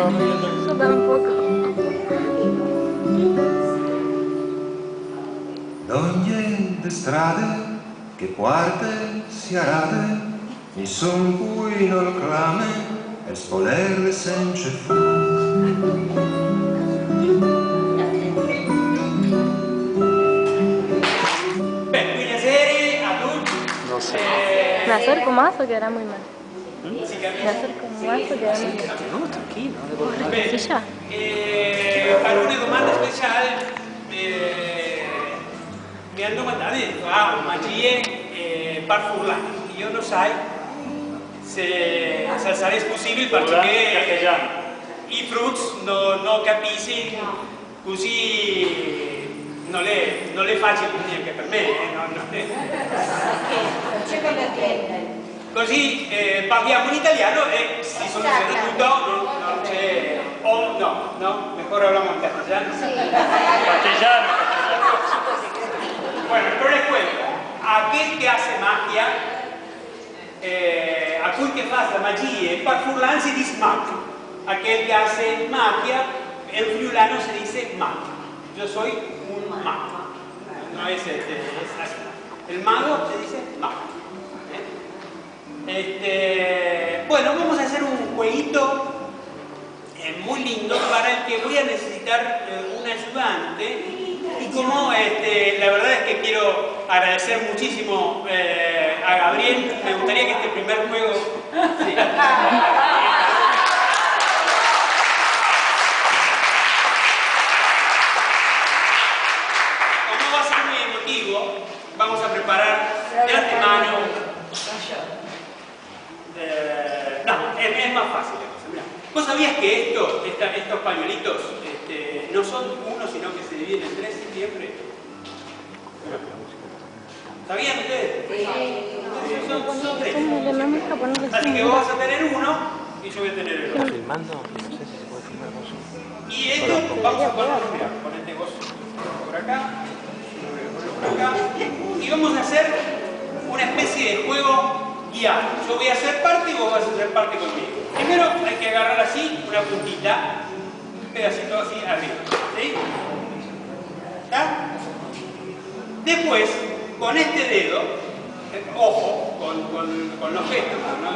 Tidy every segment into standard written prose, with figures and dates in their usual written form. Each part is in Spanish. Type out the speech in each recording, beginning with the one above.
Yo tampoco. Non niente strade che parte si arade, nessun cui non lo clame, e spolerle senza fu. Beh, quindi serie, adulti. No sé. ¿Me acerco más o quedará muy mal? Si ¿Me acerco más o quedará muy mal? No, tranquillo. ¿Sí ya? Alcune domande speciali mi hanno mandato a magie per furlane. Io non sai se sarà possibile perché i fruits non capisci così non è facile neanche per me. Così parliamo in italiano e si soluziona tutto, non c'è... Oh, no, mejor hablamos en castellano. Castellano. Bueno, el problema es cuento. Aquel que hace magia, aquel que hace magia, per furlan si dice mag. Aquel que hace magia, en friulano se dice mag. Yo soy un mago. No es así. El mago se dice mag. Bueno, vamos a hacer un jueguito muy lindo para el que voy a necesitar un ayudante. Y como la verdad es que quiero agradecer muchísimo a Gabriel, me gustaría que este primer juego... Sí. Como va a ser muy emotivo, vamos a preparar de antemano... no, es más fácil la cosa. Mirá. ¿Vos sabías que estos pañuelitos no son uno, sino que se dividen en tres siempre? ¿Sabían ustedes? Sí. Son tres. Así que vos vas a tener uno y yo voy a tener el otro. Filmando, no sé si se puede filmar con Zoom. Y esto vamos a ponerlo, mirá, ponete vos por acá, por acá, y vamos a hacer una especie de juego guiado. Yo voy a hacer parte y vos vas a hacer parte conmigo. Primero hay que agarrar así una puntita, un pedacito así arriba. ¿Sí? ¿Está? Después, con este dedo, ojo, con los gestos, ¿no?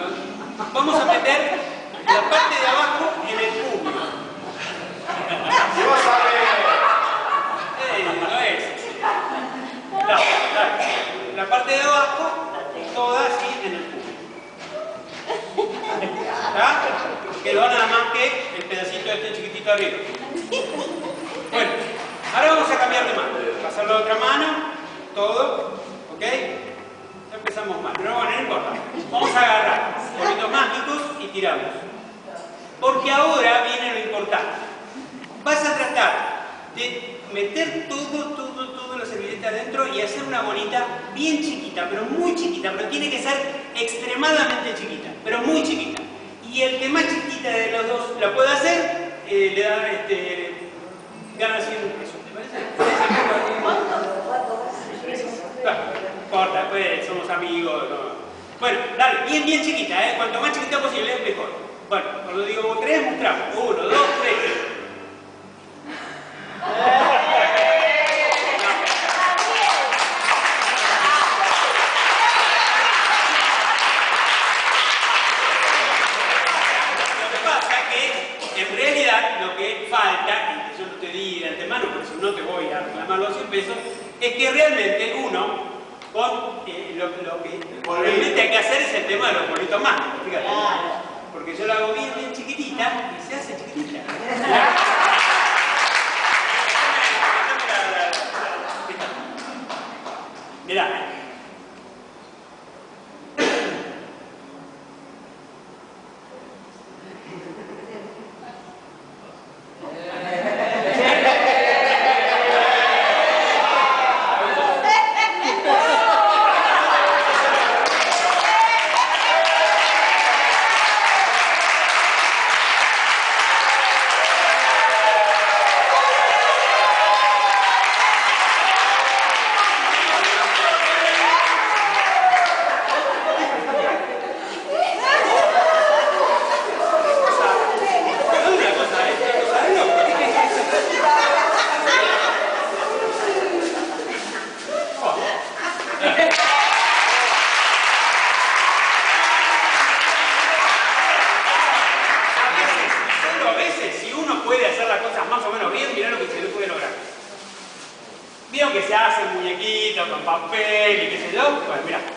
Vamos a meter la parte de abajo en el puño. No es. La parte de abajo, toda así en el puño. ¿Está? Quedó nada más que el pedacito este chiquitito arriba. Bueno, ahora vamos a cambiar de mano. Pasar la otra mano, todo, ¿ok? Ya empezamos mal, pero bueno, no importa. Vamos a agarrar bolitos mágicos y tiramos. Porque ahora viene lo importante. Vas a tratar de meter todo la servilleta adentro y hacer una bolita bien chiquita, pero muy chiquita, pero tiene que ser extremadamente chiquita, pero muy chiquita. Y el que más chiquita de los dos la pueda hacer, le da gana 100 pesos. ¿Te parece? No importa, pues somos amigos. No. Bueno, dale, bien chiquita, ¿eh? Cuanto más chiquita posible, mejor. Bueno, cuando digo 3, mostramos. 1, 2, 3. En realidad, lo que falta, y yo no te di de antemano, porque si no te voy a reclamar los 100 pesos, es que realmente uno, con lo que realmente hay que hacer es el tema de los bolitos mágicos, fíjate. Porque yo lo hago bien chiquitita y se hace chiquitita. Mirá. veces, si uno puede hacer las cosas más o menos bien, mirá lo que se le puede lograr. Vieron que se hacen muñequitos con papel y qué sé yo. Bueno, mirá.